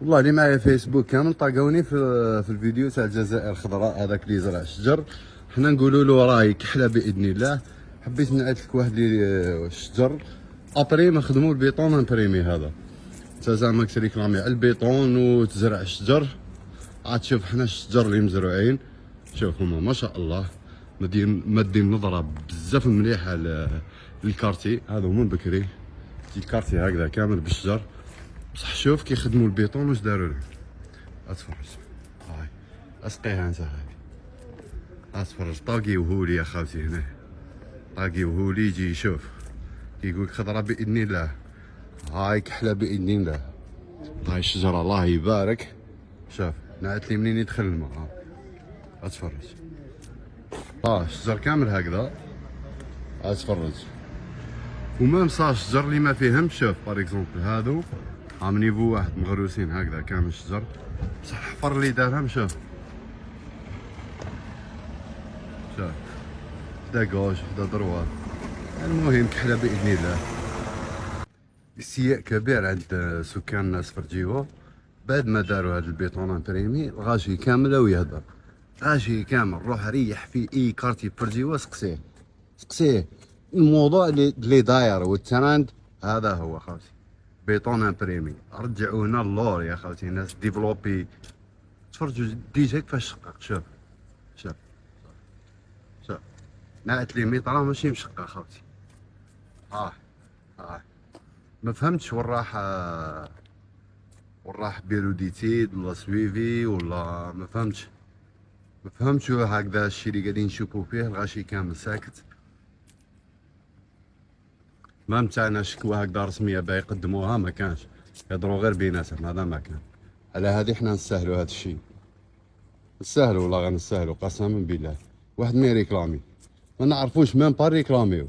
والله اللي معايا فيسبوك كامل طاقوني في الفيديو تاع الجزائر الخضراء، هذاك اللي يزرع الشجر حنا نقولوا له راه يكحله باذن الله. حبيت نعيط لك واحد اللي الشجر ابري ما خدموا البيطون امبريمي، هذا انت زعما تريكلامي على البيطون وتزرع الشجر. عاد شوف حنا الشجر اللي مزروعين، شوف هما ما شاء الله مادين نظره بزاف مليحه للكارتي. هذا من بكري الكارتي هكذا كامل بالشجر، بصح شوف كي خدموا البيطون واش داروا له. اتفرج هاي اسقيها انت، هاي اتفرج طاقي وهولي يا خالتي هنا، طاقي وهولي يجي يشوف يقول خضره باذن الله، هاي كحله باذن الله. هاي الشجره الله يبارك. شوف نعت لي منين يدخل الماء، اتفرج الشجر كامل هكذا، اتفرج. ومام صار الشجر اللي ما فيهمش، شوف بار اكزومبل هادو عام نيفو واحد مغروسين هكذا كامل الشجر، بصح الحفر اللي دارهم شوف دا كوش دا دروات. المهم كحله باذن الله. استياء كبير عند سكان الناس فرجيوه بعد ما داروا هذا البيطون امبريمي. الغاشي كامل ويهضر، غاشي كامل روح ريح في اي كارتي فرجيوه، سقسيه الموضوع اللي داير والترند هذا هو خالتي بيطون امبريمي. رجعوا هنا اللور يا خالتي، الناس ديفلوبي. تفرجوا ديجا كيفاش شقق. شوف نعت لي ميطرا ماشي مشقه خالتي. ما فهمتش وين راح بيروديتيد ولا سويفي ولا ما فهمتش هكذا الشيء اللي قاعدين نشوفوا فيه. الغاشي كامل ساكت، ما متاعنا شكوى هكذا رسميه باغي يقدموها، ما كانش يهضروا غير بيناتهم. هذا ما كان. على هذه حنا نستاهلوا هذا الشيء، نستاهلوا والله غير نستاهلوا قسما بالله. واحد ما يريكلامي ما نعرفوش ميم با ريكلاميو.